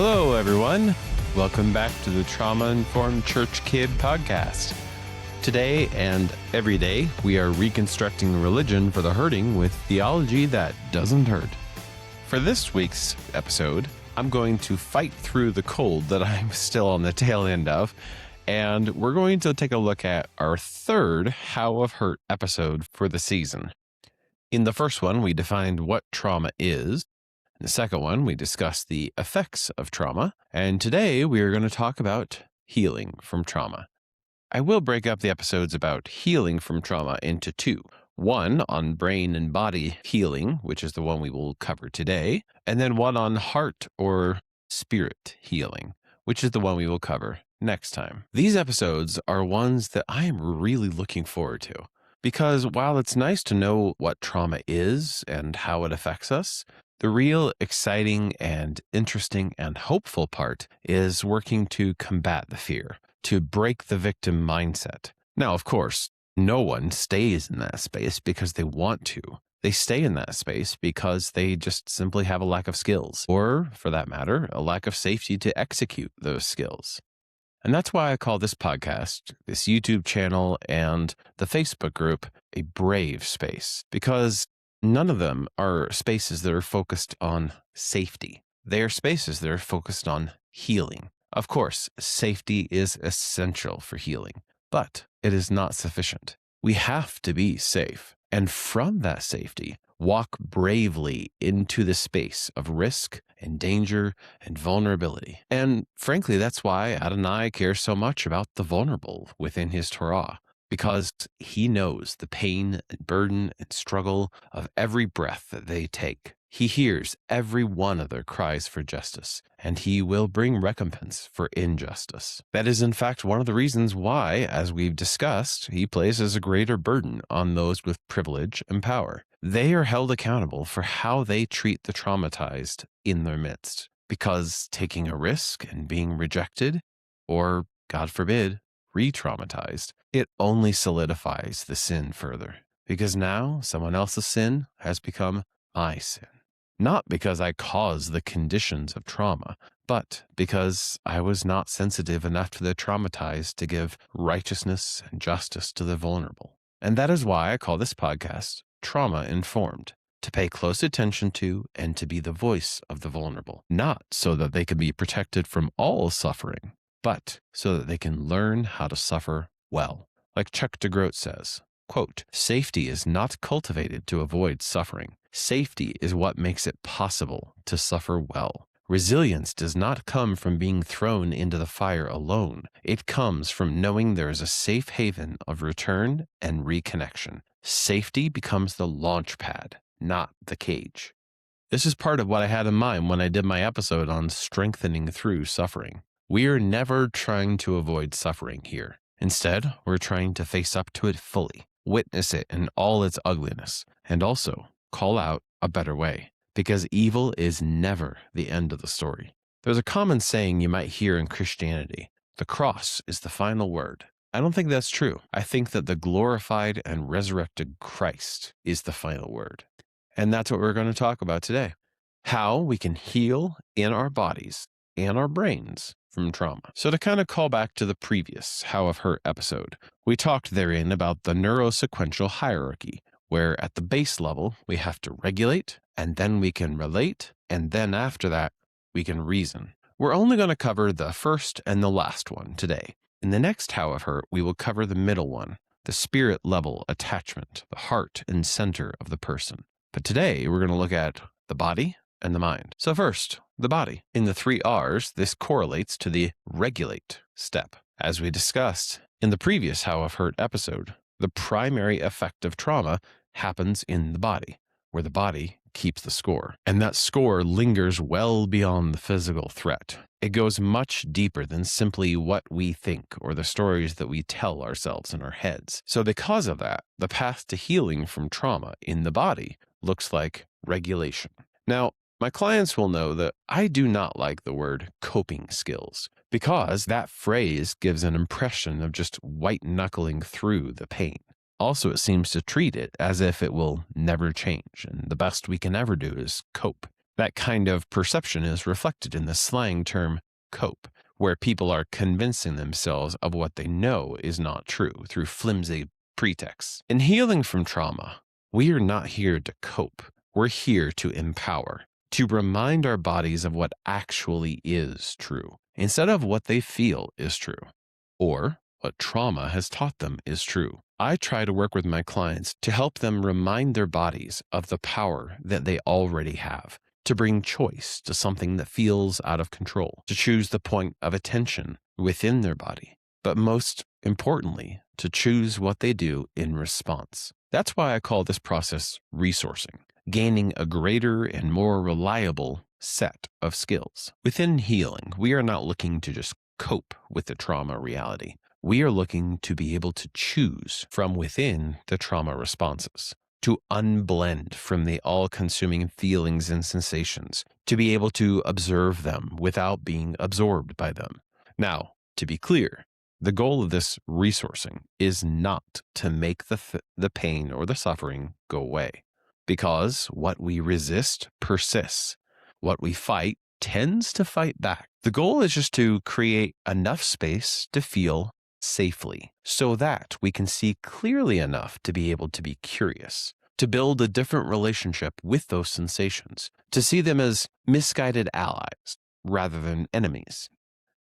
Hello, everyone. Welcome back to the Trauma-Informed Church Kid podcast. Today and every day, we are reconstructing religion for the hurting with theology that doesn't hurt. For this week's episode, I'm going to fight through the cold that I'm still on the tail end of, and we're going to take a look at our third How of Hurt episode for the season. In the first one, we defined what trauma is. In the second one, we discussed the effects of trauma, and today we are going to talk about healing from trauma. I will break up the episodes about healing from trauma into two. One on brain and body healing, which is the one we will cover today, and then one on heart or spirit healing, which is the one we will cover next time. These episodes are ones that I am really looking forward to, because while it's nice to know what trauma is and how it affects us, the real exciting and interesting and hopeful part is working to combat the fear, to break the victim mindset. Now, of course, no one stays in that space because they want to. They stay in that space because they just simply have a lack of skills, or, for that matter, a lack of safety to execute those skills. And that's why I call this podcast, this YouTube channel, and the Facebook group a brave space, because none of them are spaces that are focused on safety. They are spaces that are focused on healing. Of course, safety is essential for healing, but it is not sufficient. We have to be safe, and from that safety, walk bravely into the space of risk and danger and vulnerability. And frankly, that's why Adonai cares so much about the vulnerable within his Torah, because he knows the pain and burden and struggle of every breath that they take. He hears every one of their cries for justice, and he will bring recompense for injustice. That is, in fact, one of the reasons why, as we've discussed, he places a greater burden on those with privilege and power. They are held accountable for how they treat the traumatized in their midst, because taking a risk and being rejected, or, God forbid, re-traumatized, it only solidifies the sin further, because now someone else's sin has become my sin. Not because I caused the conditions of trauma, but because I was not sensitive enough to the traumatized to give righteousness and justice to the vulnerable. And that is why I call this podcast Trauma Informed, to pay close attention to and to be the voice of the vulnerable, not so that they can be protected from all suffering, but so that they can learn how to suffer well. Like Chuck DeGroat says, quote, "Safety is not cultivated to avoid suffering. Safety is what makes it possible to suffer well. Resilience does not come from being thrown into the fire alone. It comes from knowing there is a safe haven of return and reconnection. Safety becomes the launch pad, not the cage." This is part of what I had in mind when I did my episode on strengthening through suffering. We are never trying to avoid suffering here. Instead, we're trying to face up to it fully, witness it in all its ugliness, and also call out a better way, because evil is never the end of the story. There's a common saying you might hear in Christianity: the cross is the final word. I don't think that's true. I think that the glorified and resurrected Christ is the final word. And that's what we're going to talk about today. How we can heal in our bodies and our brains from trauma. So to kind of call back to the previous How of Hurt episode, we talked therein about the neurosequential hierarchy, where at the base level, we have to regulate, and then we can relate, and then after that, we can reason. We're only going to cover the first and the last one today. In the next How of Hurt, we will cover the middle one, the spirit level attachment, the heart and center of the person. But today, we're going to look at the body and the mind. So first, the body. In the 3 R's, this correlates to the regulate step. As we discussed in the previous How of Hurt episode, the primary effect of trauma happens in the body, where the body keeps the score. And that score lingers well beyond the physical threat. It goes much deeper than simply what we think or the stories that we tell ourselves in our heads. So because of that, the path to healing from trauma in the body looks like regulation. Now, my clients will know that I do not like the word coping skills, because that phrase gives an impression of just white-knuckling through the pain. Also, it seems to treat it as if it will never change, and the best we can ever do is cope. That kind of perception is reflected in the slang term cope, where people are convincing themselves of what they know is not true through flimsy pretexts. In healing from trauma, we are not here to cope. We're here to empower, to remind our bodies of what actually is true, instead of what they feel is true, or what trauma has taught them is true. I try to work with my clients to help them remind their bodies of the power that they already have, to bring choice to something that feels out of control, to choose the point of attention within their body, but most importantly, to choose what they do in response. That's why I call this process resourcing, gaining a greater and more reliable set of skills. Within healing, we are not looking to just cope with the trauma reality. We are looking to be able to choose from within the trauma responses, to unblend from the all-consuming feelings and sensations, to be able to observe them without being absorbed by them. Now, to be clear, the goal of this resourcing is not to make the pain or the suffering go away, because what we resist persists. What we fight tends to fight back. The goal is just to create enough space to feel safely so that we can see clearly enough to be able to be curious, to build a different relationship with those sensations, to see them as misguided allies rather than enemies,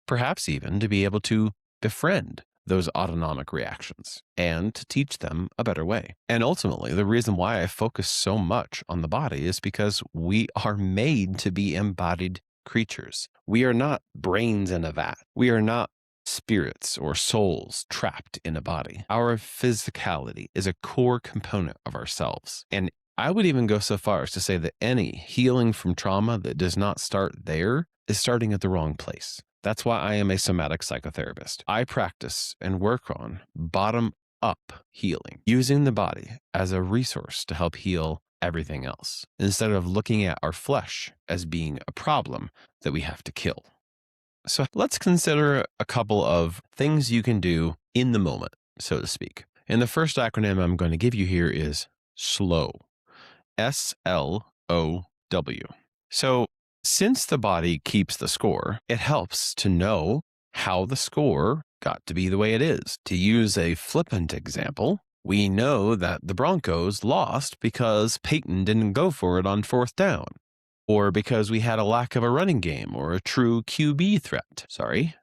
perhaps even to be able to befriend those autonomic reactions and to teach them a better way. And ultimately, the reason why I focus so much on the body is because we are made to be embodied creatures. We are not brains in a vat. We are not spirits or souls trapped in a body. Our physicality is a core component of ourselves. And I would even go so far as to say that any healing from trauma that does not start there is starting at the wrong place. That's why I am a somatic psychotherapist. I practice and work on bottom-up healing, using the body as a resource to help heal everything else, instead of looking at our flesh as being a problem that we have to kill. So let's consider a couple of things you can do in the moment, so to speak. And the first acronym I'm going to give you here is SLOW. SLOW. So since the body keeps the score, it helps to know how the score got to be the way it is. To use a flippant example, we know that the Broncos lost because Peyton didn't go for it on fourth down, or because we had a lack of a running game or a true QB threat. Sorry,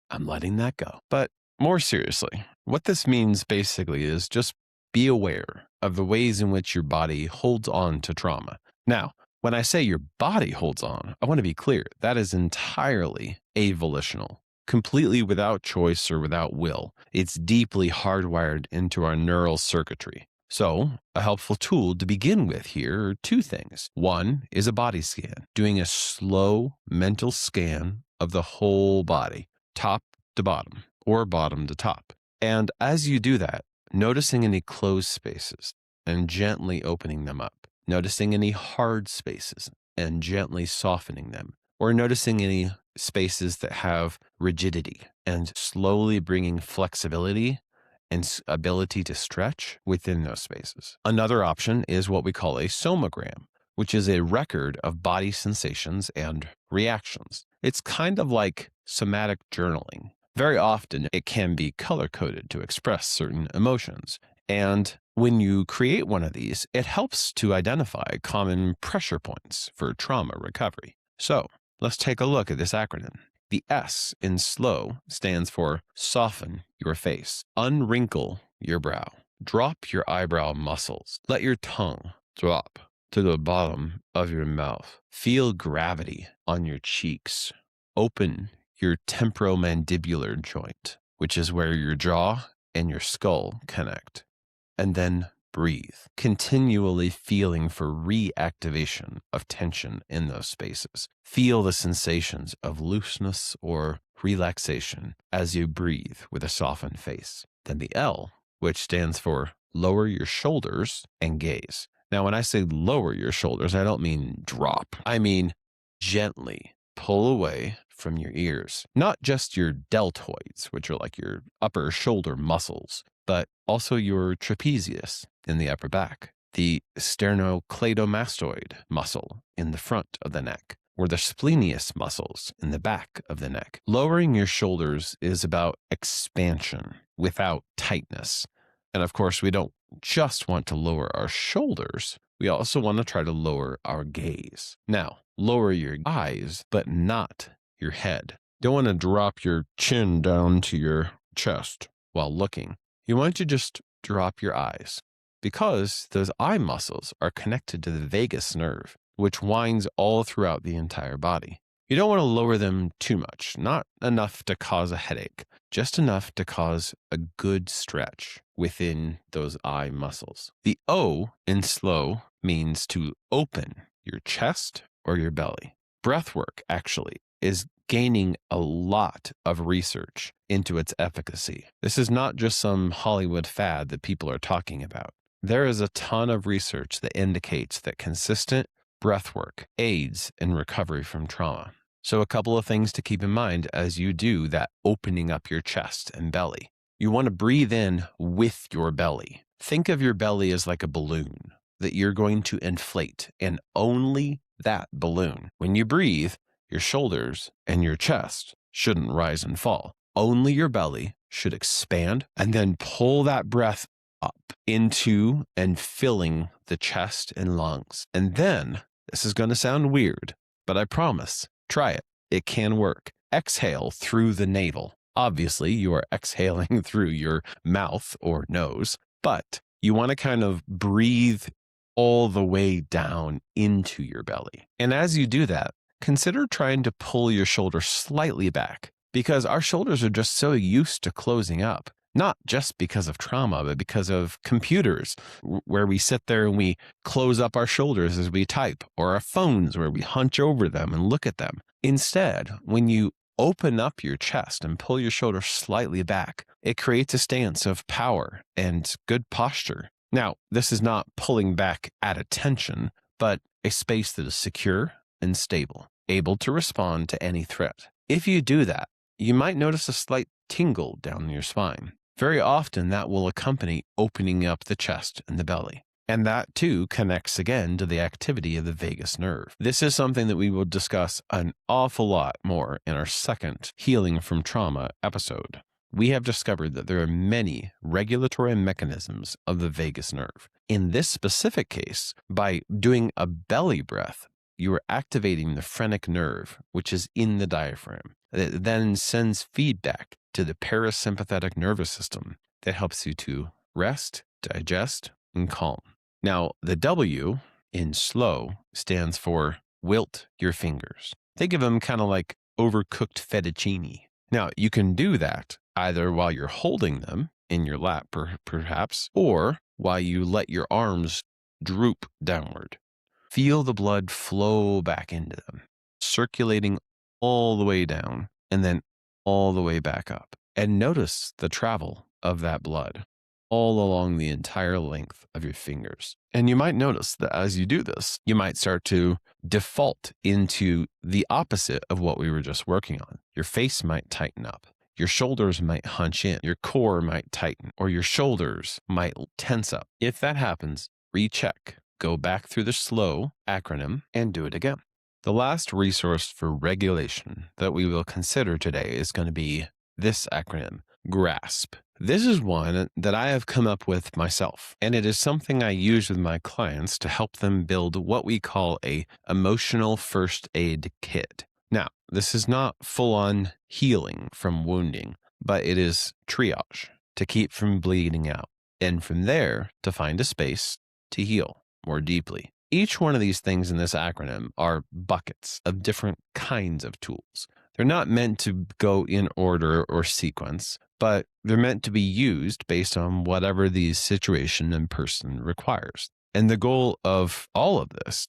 I'm letting that go. But more seriously, what this means basically is just be aware of the ways in which your body holds on to trauma. Now, when I say your body holds on, I want to be clear, that is entirely avolitional, completely without choice or without will. It's deeply hardwired into our neural circuitry. So, a helpful tool to begin with here are two things. One is a body scan, doing a slow mental scan of the whole body, top to bottom or bottom to top. And as you do that, noticing any closed spaces and gently opening them up, noticing any hard spaces and gently softening them, or noticing any spaces that have rigidity and slowly bringing flexibility and ability to stretch within those spaces. Another option is what we call a somagram, which is a record of body sensations and reactions. It's kind of like somatic journaling. Very often, it can be color-coded to express certain emotions. And when you create one of these, it helps to identify common pressure points for trauma recovery. So let's take a look at this acronym. The S in SLOW stands for soften your face, unwrinkle your brow, drop your eyebrow muscles, let your tongue drop to the bottom of your mouth, feel gravity on your cheeks, open your temporomandibular joint, which is where your jaw and your skull connect, and then breathe, continually feeling for reactivation of tension in those spaces. Feel the sensations of looseness or relaxation as you breathe with a softened face. Then the L, which stands for lower your shoulders and gaze. Now, when I say lower your shoulders, I don't mean drop. I mean gently pull away from your ears, not just your deltoids, which are like your upper shoulder muscles, but also your trapezius in the upper back, the sternocleidomastoid muscle in the front of the neck, or the splenius muscles in the back of the neck. Lowering your shoulders is about expansion without tightness. And of course, we don't just want to lower our shoulders. We also want to try to lower our gaze. Now, lower your eyes, but not your head. Don't want to drop your chin down to your chest while looking. You want to just drop your eyes, because those eye muscles are connected to the vagus nerve, which winds all throughout the entire body. You don't want to lower them too much, not enough to cause a headache, just enough to cause a good stretch within those eye muscles. The O in slow means to open your chest or your belly. Breath work, actually, is gaining a lot of research into its efficacy. This is not just some Hollywood fad that people are talking about. There is a ton of research that indicates that consistent breath work aids in recovery from trauma. So a couple of things to keep in mind as you do that opening up your chest and belly. You want to breathe in with your belly. Think of your belly as like a balloon that you're going to inflate, and only that balloon. When you breathe, your shoulders and your chest shouldn't rise and fall. Only your belly should expand, and then pull that breath up into and filling the chest and lungs. And then, this is going to sound weird, but I promise, try it. It can work. Exhale through the navel. Obviously, you are exhaling through your mouth or nose, but you want to kind of breathe all the way down into your belly. And as you do that, consider trying to pull your shoulders slightly back, because our shoulders are just so used to closing up, not just because of trauma, but because of computers where we sit there and we close up our shoulders as we type, or our phones where we hunch over them and look at them. Instead, when you open up your chest and pull your shoulders slightly back, it creates a stance of power and good posture. Now, this is not pulling back at attention, but a space that is secure and stable, able to respond to any threat. If you do that, you might notice a slight tingle down your spine. Very often that will accompany opening up the chest and the belly. And that too connects again to the activity of the vagus nerve. This is something that we will discuss an awful lot more in our second Healing from Trauma episode. We have discovered that there are many regulatory mechanisms of the vagus nerve. In this specific case, by doing a belly breath, you are activating the phrenic nerve, which is in the diaphragm. It then sends feedback to the parasympathetic nervous system that helps you to rest, digest, and calm. Now, the W in slow stands for wilt your fingers. Think of them kind of like overcooked fettuccine. Now, you can do that either while you're holding them in your lap, perhaps, or while you let your arms droop downward. Feel the blood flow back into them, circulating all the way down and then all the way back up. And notice the travel of that blood all along the entire length of your fingers. And you might notice that as you do this, you might start to default into the opposite of what we were just working on. Your face might tighten up. Your shoulders might hunch in. Your core might tighten, or your shoulders might tense up. If that happens, recheck. Go back through the SLOW acronym and do it again. The last resource for regulation that we will consider today is going to be this acronym, GRASP. This is one that I have come up with myself, and it is something I use with my clients to help them build what we call a emotional first aid kit. Now, this is not full-on healing from wounding, but it is triage to keep from bleeding out, and from there to find a space to heal more deeply. Each one of these things in this acronym are buckets of different kinds of tools. They're not meant to go in order or sequence, but they're meant to be used based on whatever the situation and person requires. And the goal of all of this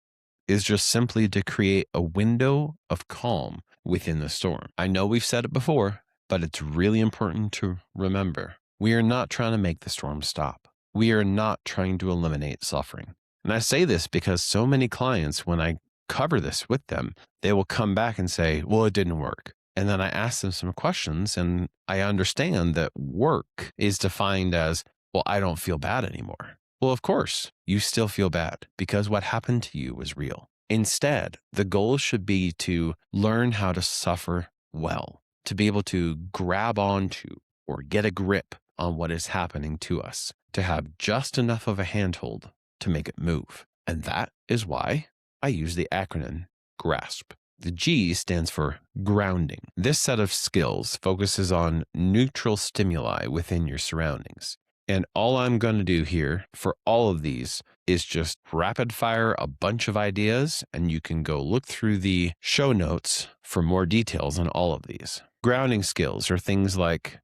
is just simply to create a window of calm within the storm. I know we've said it before, but it's really important to remember. We are not trying to make the storm stop. We are not trying to eliminate suffering. And I say this because so many clients, when I cover this with them, they will come back and say, well, it didn't work. And then I ask them some questions, and I understand that work is defined as, well, I don't feel bad anymore. Well, of course, you still feel bad because what happened to you was real. Instead, the goal should be to learn how to suffer well, to be able to grab onto or get a grip on what is happening to us, to have just enough of a handhold to make it move. And that is why I use the acronym GRASP. The G stands for grounding. This set of skills focuses on neutral stimuli within your surroundings. And all I'm going to do here for all of these is just rapid fire a bunch of ideas, and you can go look through the show notes for more details on all of these. Grounding skills are things like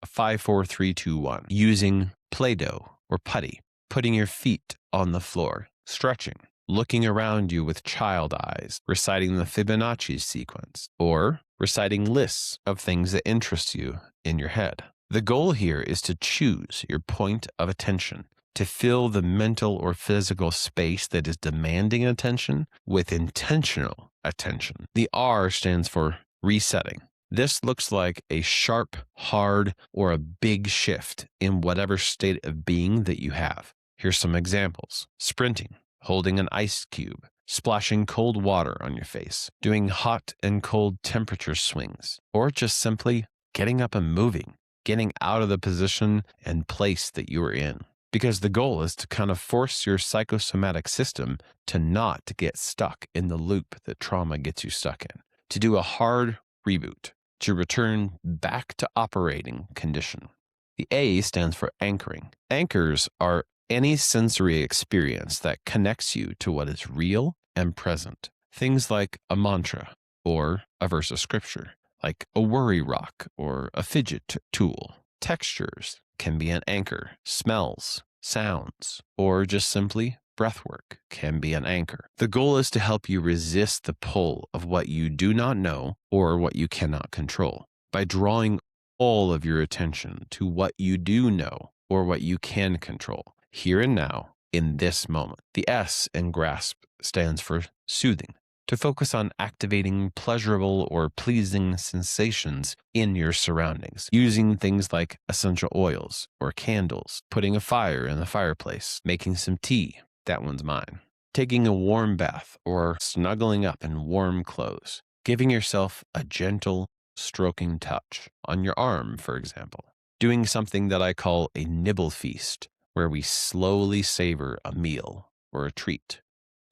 5, 4, 3, 2, 1, using Play-Doh or putty, putting your feet on the floor, stretching, looking around you with child eyes, reciting the Fibonacci sequence, or reciting lists of things that interest you in your head. The goal here is to choose your point of attention, to fill the mental or physical space that is demanding attention with intentional attention. The R stands for resetting. This looks like a sharp, hard, or a big shift in whatever state of being that you have. Here's some examples. Sprinting, holding an ice cube, splashing cold water on your face, doing hot and cold temperature swings, or just simply getting up and moving, getting out of the position and place that you are in. Because the goal is to kind of force your psychosomatic system to not get stuck in the loop that trauma gets you stuck in, to do a hard reboot, to return back to operating condition. The A stands for anchoring. Anchors are any sensory experience that connects you to what is real and present. Things like a mantra or a verse of scripture, like a worry rock or a fidget tool. Textures can be an anchor. Smells, sounds, or just simply breathwork can be an anchor. The goal is to help you resist the pull of what you do not know or what you cannot control by drawing all of your attention to what you do know or what you can control, here and now, in this moment. The S in GRASP stands for soothing, to focus on activating pleasurable or pleasing sensations in your surroundings, using things like essential oils or candles, putting a fire in the fireplace, making some tea, that one's mine, taking a warm bath or snuggling up in warm clothes, giving yourself a gentle, stroking touch on your arm, for example, doing something that I call a nibble feast, where we slowly savor a meal or a treat.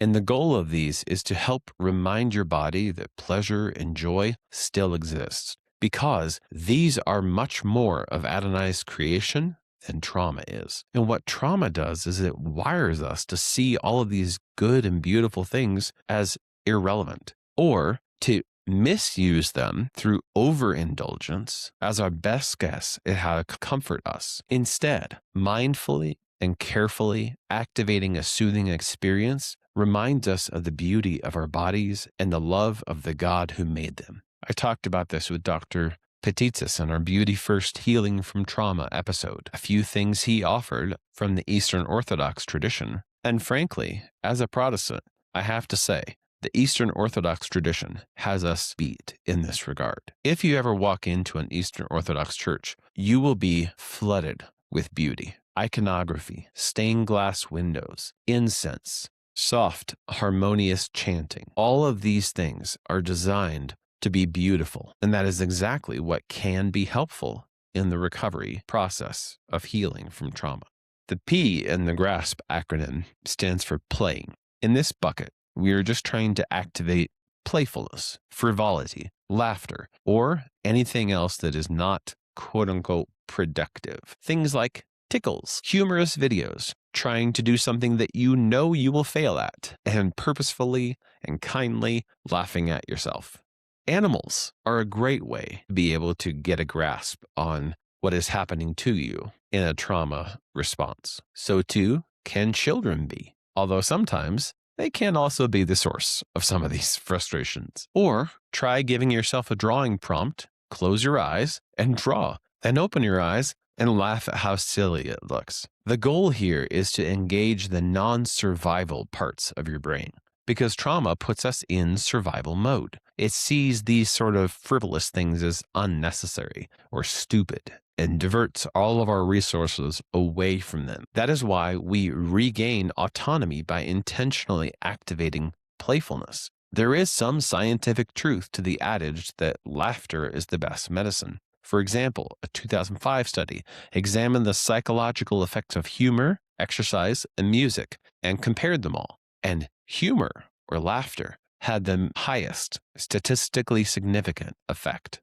And the goal of these is to help remind your body that pleasure and joy still exists, because these are much more of Adonai's creation than trauma is. And what trauma does is it wires us to see all of these good and beautiful things as irrelevant, or to misuse them through overindulgence as our best guess at how to comfort us. Instead, mindfully and carefully activating a soothing experience reminds us of the beauty of our bodies and the love of the God who made them. I talked about this with Dr. Petitsis in our Beauty First Healing from Trauma episode, a few things he offered from the Eastern Orthodox tradition. And frankly, as a Protestant, I have to say, the Eastern Orthodox tradition has us beat in this regard. If you ever walk into an Eastern Orthodox church, you will be flooded with beauty, iconography, stained glass windows, incense, soft, harmonious chanting. All of these things are designed to be beautiful, and that is exactly what can be helpful in the recovery process of healing from trauma. The P in the GRASP acronym stands for playing. In this bucket, we are just trying to activate playfulness, frivolity, laughter, or anything else that is not quote-unquote productive. Things like tickles, humorous videos, trying to do something that you know you will fail at, and purposefully and kindly laughing at yourself. Animals are a great way to be able to get a grasp on what is happening to you in a trauma response. So too can children be, although sometimes they can also be the source of some of these frustrations. Or try giving yourself a drawing prompt, close your eyes and draw, then open your eyes and laugh at how silly it looks. The goal here is to engage the non-survival parts of your brain, because trauma puts us in survival mode. It sees these sort of frivolous things as unnecessary or stupid and diverts all of our resources away from them. That is why we regain autonomy by intentionally activating playfulness. There is some scientific truth to the adage that laughter is the best medicine. For example, a 2005 study examined the psychological effects of humor, exercise, and music and compared them all. And humor, or laughter, had the highest statistically significant effect.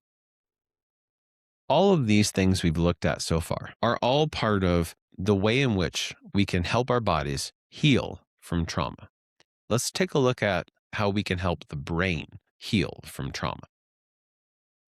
All of these things we've looked at so far are all part of the way in which we can help our bodies heal from trauma. Let's take a look at how we can help the brain heal from trauma.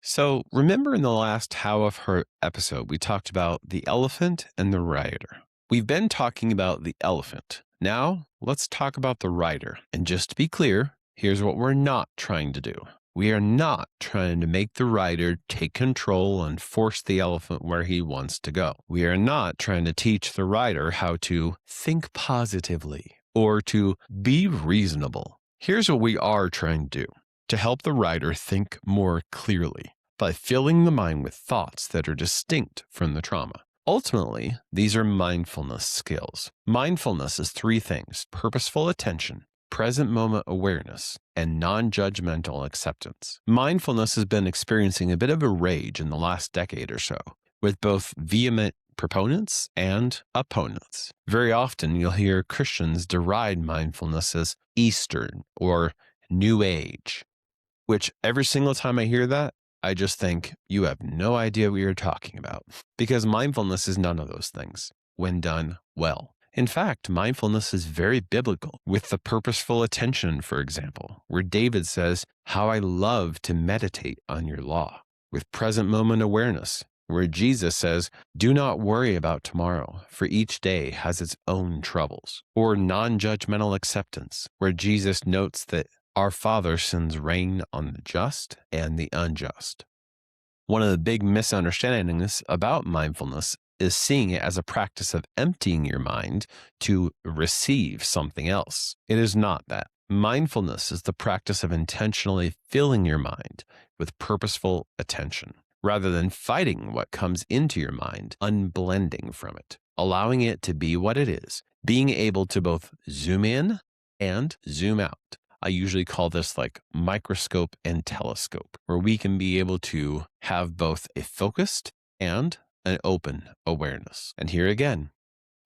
So, remember in the last How I've Hurt episode, we talked about the elephant and the rider. We've been talking about the elephant. Now, let's talk about the rider. And just to be clear, here's what we're not trying to do. We are not trying to make the rider take control and force the elephant where he wants to go. We are not trying to teach the rider how to think positively or to be reasonable. Here's what we are trying to do: to help the rider think more clearly by filling the mind with thoughts that are distinct from the trauma. Ultimately, these are mindfulness skills. Mindfulness is three things: purposeful attention, present moment awareness, and non-judgmental acceptance. Mindfulness has been experiencing a bit of a rage in the last decade or so, with both vehement proponents and opponents. Very often you'll hear Christians deride mindfulness as Eastern or New Age, which every single time I hear that, I just think you have no idea what you're talking about, because mindfulness is none of those things when done well. In fact, mindfulness is very biblical, with the purposeful attention, for example, where David says, "How I love to meditate on your law," with present moment awareness, where Jesus says, "Do not worry about tomorrow, for each day has its own troubles," or non-judgmental acceptance, where Jesus notes that our Father sends rain on the just and the unjust. One of the big misunderstandings about mindfulness is seeing it as a practice of emptying your mind to receive something else. It is not that. Mindfulness is the practice of intentionally filling your mind with purposeful attention, rather than fighting what comes into your mind, unblending from it, allowing it to be what it is, being able to both zoom in and zoom out. I usually call this like microscope and telescope, where we can be able to have both a focused and an open awareness. And here again,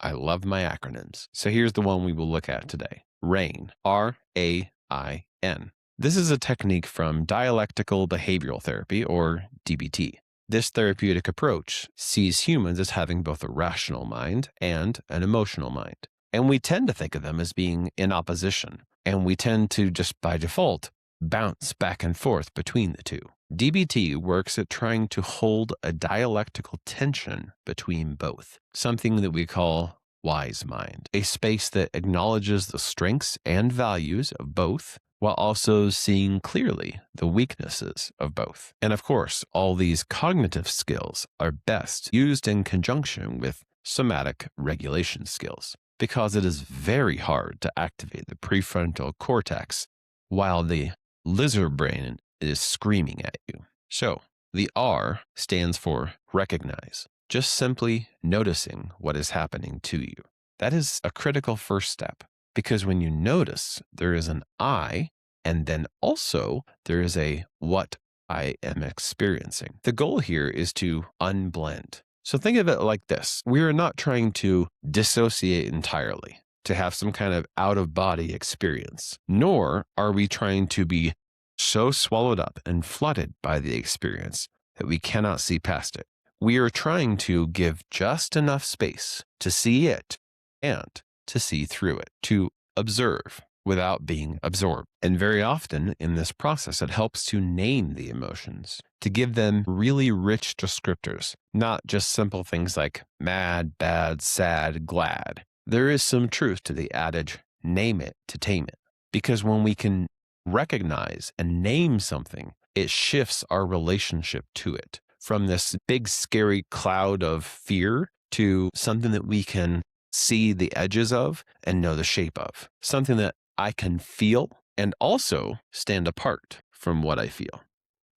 I love my acronyms. So here's the one we will look at today: RAIN, RAIN. This is a technique from dialectical behavioral therapy, or DBT. This therapeutic approach sees humans as having both a rational mind and an emotional mind. And we tend to think of them as being in opposition. And we tend to, just by default, bounce back and forth between the two. DBT works at trying to hold a dialectical tension between both, something that we call wise mind, a space that acknowledges the strengths and values of both, while also seeing clearly the weaknesses of both. And of course, all these cognitive skills are best used in conjunction with somatic regulation skills, because it is very hard to activate the prefrontal cortex while the lizard brain is screaming at you. So the R stands for recognize, just simply noticing what is happening to you. That is a critical first step, because when you notice, there is an I, and then also there is a what I am experiencing. The goal here is to unblend. So think of it like this: we are not trying to dissociate entirely, to have some kind of out-of-body experience, nor are we trying to be so swallowed up and flooded by the experience that we cannot see past it. We are trying to give just enough space to see it and to see through it, to observe without being absorbed. And very often in this process, it helps to name the emotions, to give them really rich descriptors, not just simple things like mad, bad, sad, glad. There is some truth to the adage, name it to tame it, because when we can recognize and name something, it shifts our relationship to it from this big, scary cloud of fear to something that we can see the edges of and know the shape of, something that I can feel and also stand apart from what I feel.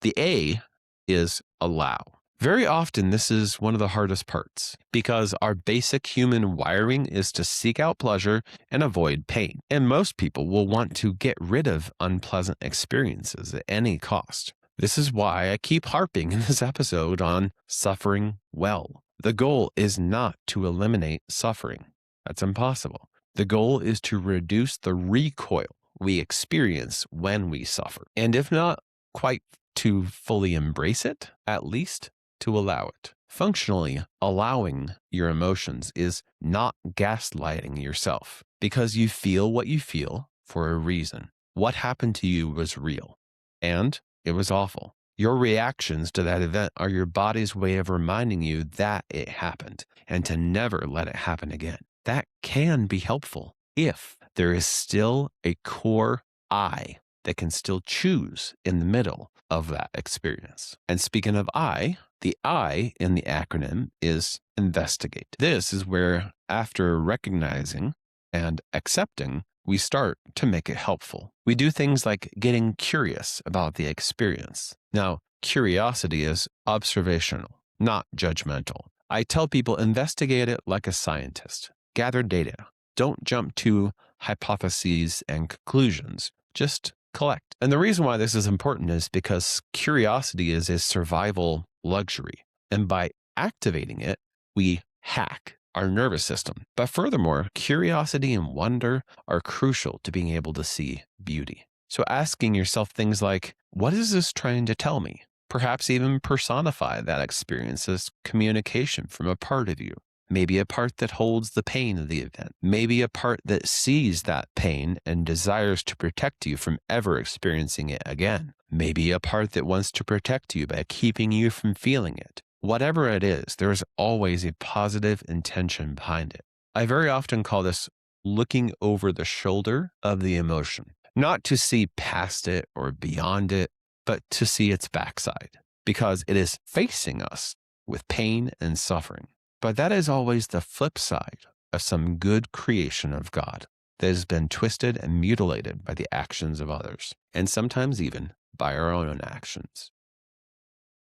The A is allow. Very often, this is one of the hardest parts because our basic human wiring is to seek out pleasure and avoid pain. And most people will want to get rid of unpleasant experiences at any cost. This is why I keep harping in this episode on suffering well. The goal is not to eliminate suffering. That's impossible. The goal is to reduce the recoil we experience when we suffer. And if not quite to fully embrace it, at least to allow it. Functionally, allowing your emotions is not gaslighting yourself because you feel what you feel for a reason. What happened to you was real, and it was awful. Your reactions to that event are your body's way of reminding you that it happened and to never let it happen again. That can be helpful if there is still a core I that can still choose in the middle of that experience. And speaking of I, the I in the acronym is investigate. This is where, after recognizing and accepting, we start to make it helpful. We do things like getting curious about the experience. Now, curiosity is observational, not judgmental. I tell people investigate it like a scientist. Gather data. Don't jump to hypotheses and conclusions. Just collect. And the reason why this is important is because curiosity is a survival luxury. And by activating it, we hack our nervous system. But furthermore, curiosity and wonder are crucial to being able to see beauty. So asking yourself things like, what is this trying to tell me? Perhaps even personify that experience as communication from a part of you. Maybe a part that holds the pain of the event. Maybe a part that sees that pain and desires to protect you from ever experiencing it again. Maybe a part that wants to protect you by keeping you from feeling it. Whatever it is, there is always a positive intention behind it. I very often call this looking over the shoulder of the emotion. Not to see past it or beyond it, but to see its backside, because it is facing us with pain and suffering. But that is always the flip side of some good creation of God that has been twisted and mutilated by the actions of others, and sometimes even by our own actions.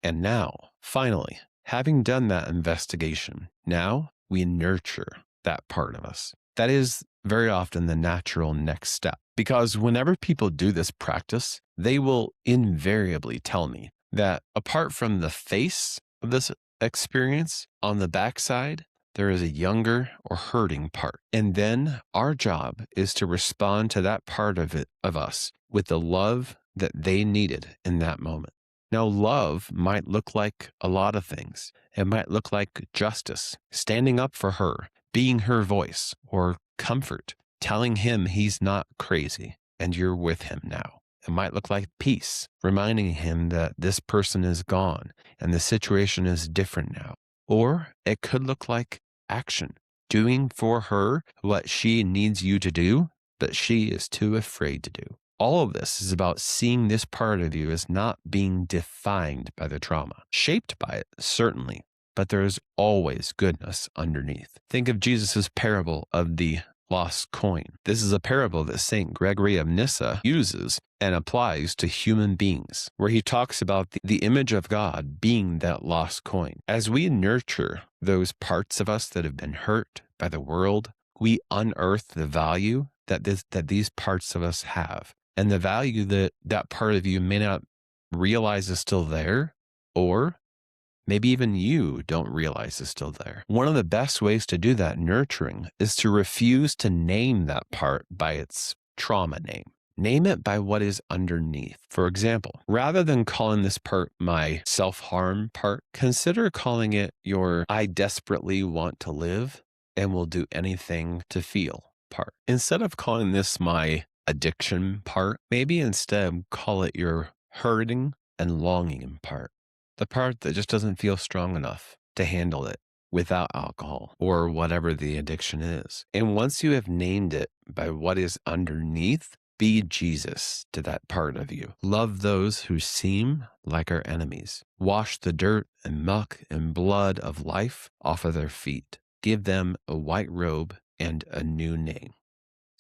And now, finally, having done that investigation, now we nurture that part of us. That is very often the natural next step, because whenever people do this practice, they will invariably tell me that apart from the face of this experience, on the backside, there is a younger or hurting part. And then our job is to respond to that part of us with the love that they needed in that moment. Now, love might look like a lot of things. It might look like justice, standing up for her, being her voice, or comfort, telling him he's not crazy and you're with him now. It might look like peace, reminding him that this person is gone and the situation is different now. Or it could look like action, doing for her what she needs you to do, but she is too afraid to do. All of this is about seeing this part of you as not being defined by the trauma, shaped by it, certainly, but there is always goodness underneath. Think of Jesus' parable of the lost coin. This is a parable that St. Gregory of Nyssa uses and applies to human beings, where he talks about the image of God being that lost coin. As we nurture those parts of us that have been hurt by the world, we unearth the value that these parts of us have, and the value that part of you may not realize is still there, or maybe even you don't realize is still there. One of the best ways to do that nurturing is to refuse to name that part by its trauma name. Name it by what is underneath. For example, rather than calling this part my self-harm part, consider calling it your I desperately want to live and will do anything to feel part. Instead of calling this my addiction part, maybe instead call it your hurting and longing part. The part that just doesn't feel strong enough to handle it without alcohol or whatever the addiction is. And once you have named it by what is underneath, be Jesus to that part of you. Love those who seem like our enemies. Wash the dirt and muck and blood of life off of their feet. Give them a white robe and a new name.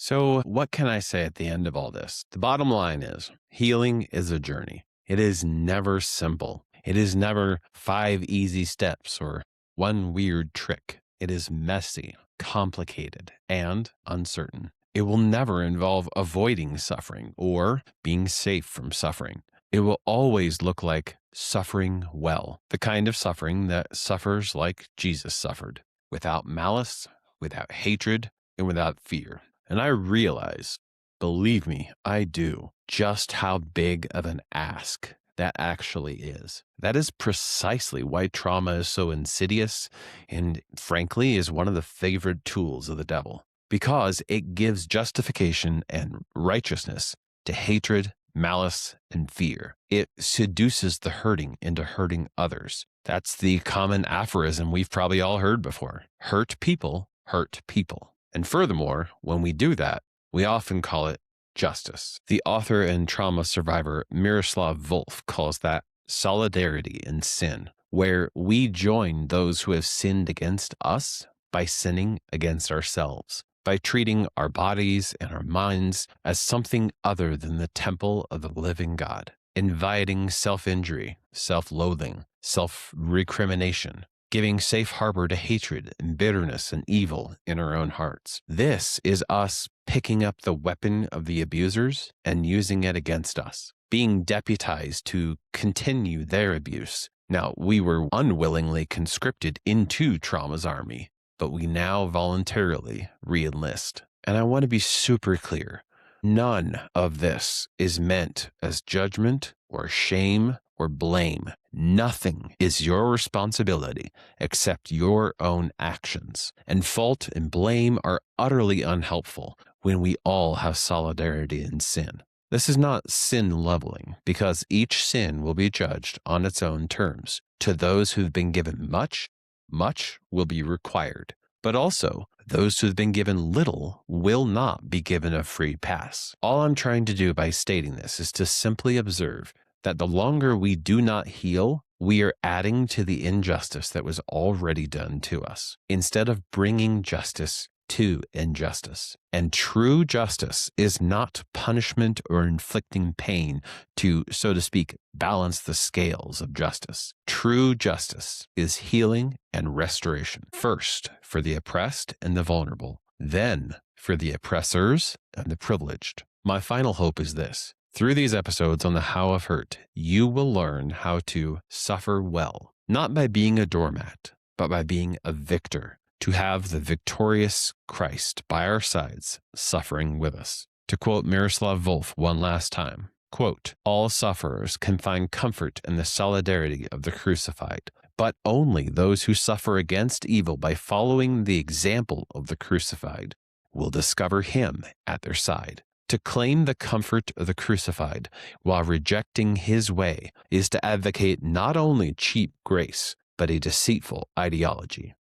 So, what can I say at the end of all this? The bottom line is healing is a journey. It is never simple. It is never 5 easy steps or one weird trick. It is messy, complicated, and uncertain. It will never involve avoiding suffering or being safe from suffering. It will always look like suffering well, the kind of suffering that suffers like Jesus suffered, without malice, without hatred, and without fear. And I realize, believe me, I do, just how big of an ask that actually is. That is precisely why trauma is so insidious and, frankly, is one of the favorite tools of the devil, because it gives justification and righteousness to hatred, malice, and fear. It seduces the hurting into hurting others. That's the common aphorism we've probably all heard before. Hurt people hurt people. And furthermore, when we do that, we often call it justice. The author and trauma survivor Miroslav Volf calls that solidarity in sin, where we join those who have sinned against us by sinning against ourselves, by treating our bodies and our minds as something other than the temple of the living God, inviting self-injury, self-loathing, self-recrimination, giving safe harbor to hatred and bitterness and evil in our own hearts. This is us picking up the weapon of the abusers and using it against us, being deputized to continue their abuse. Now, we were unwillingly conscripted into trauma's army, but we now voluntarily re-enlist. And I want to be super clear. None of this is meant as judgment or shame or blame. Nothing is your responsibility except your own actions. And fault and blame are utterly unhelpful when we all have solidarity in sin. This is not sin leveling, because each sin will be judged on its own terms. To those who've been given much, much will be required. But also, those who've been given little will not be given a free pass. All I'm trying to do by stating this is to simply observe that the longer we do not heal, we are adding to the injustice that was already done to us, instead of bringing justice to injustice. And true justice is not punishment or inflicting pain to, so to speak, balance the scales of justice. True justice is healing and restoration, first for the oppressed and the vulnerable, then for the oppressors and the privileged. My final hope is this. Through these episodes on the How of Hurt, you will learn how to suffer well, not by being a doormat, but by being a victor, to have the victorious Christ by our sides, suffering with us. To quote Miroslav Volf one last time, quote, "All sufferers can find comfort in the solidarity of the crucified, but only those who suffer against evil by following the example of the crucified will discover him at their side. To claim the comfort of the crucified while rejecting his way is to advocate not only cheap grace, but a deceitful ideology."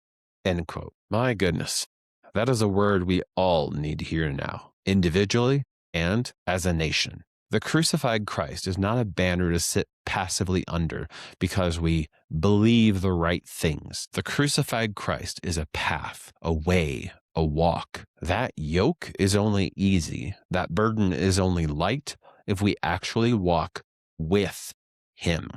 End quote. My goodness, that is a word we all need to hear now, individually and as a nation. The crucified Christ is not a banner to sit passively under because we believe the right things. The crucified Christ is a path, a way, a walk. That yoke is only easy, that burden is only light if we actually walk with him.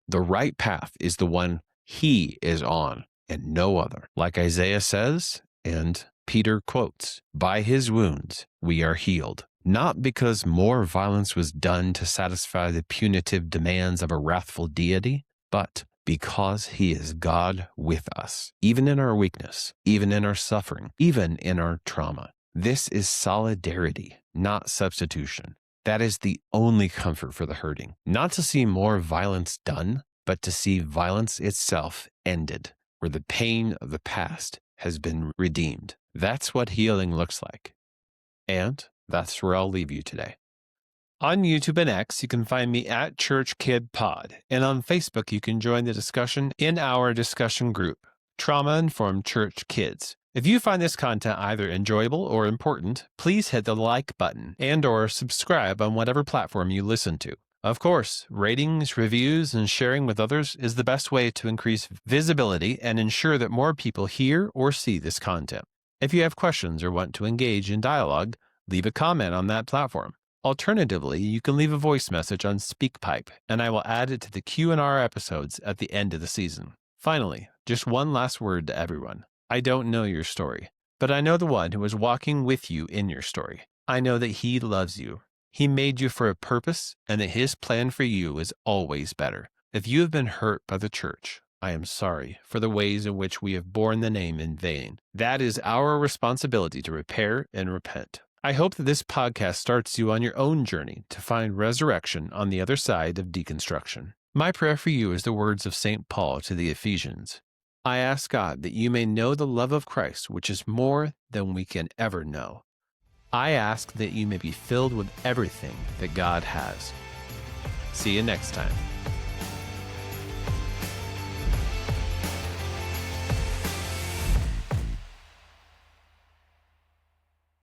The right path is the one he is on and no other. Like Isaiah says, and Peter quotes, "By his wounds we are healed." Not because more violence was done to satisfy the punitive demands of a wrathful deity, but because he is God with us, even in our weakness, even in our suffering, even in our trauma. This is solidarity, not substitution. That is the only comfort for the hurting. Not to see more violence done, but to see violence itself ended, where the pain of the past has been redeemed. That's what healing looks like. And that's where I'll leave you today. On YouTube and X, you can find me at Church Kid Pod. And on Facebook, you can join the discussion in our discussion group, Trauma Informed Church Kids. If you find this content either enjoyable or important, please hit the like button and or subscribe on whatever platform you listen to. Of course, ratings, reviews, and sharing with others is the best way to increase visibility and ensure that more people hear or see this content. If you have questions or want to engage in dialogue, leave a comment on that platform. Alternatively, you can leave a voice message on SpeakPipe, and I will add it to the Q&R episodes at the end of the season. Finally, just one last word to everyone. I don't know your story, but I know the one who is walking with you in your story. I know that he loves you. He made you for a purpose, and that his plan for you is always better. If you have been hurt by the church, I am sorry for the ways in which we have borne the name in vain. That is our responsibility to repair and repent. I hope that this podcast starts you on your own journey to find resurrection on the other side of deconstruction. My prayer for you is the words of St. Paul to the Ephesians. I ask God that you may know the love of Christ, which is more than we can ever know. I ask that you may be filled with everything that God has. See you next time.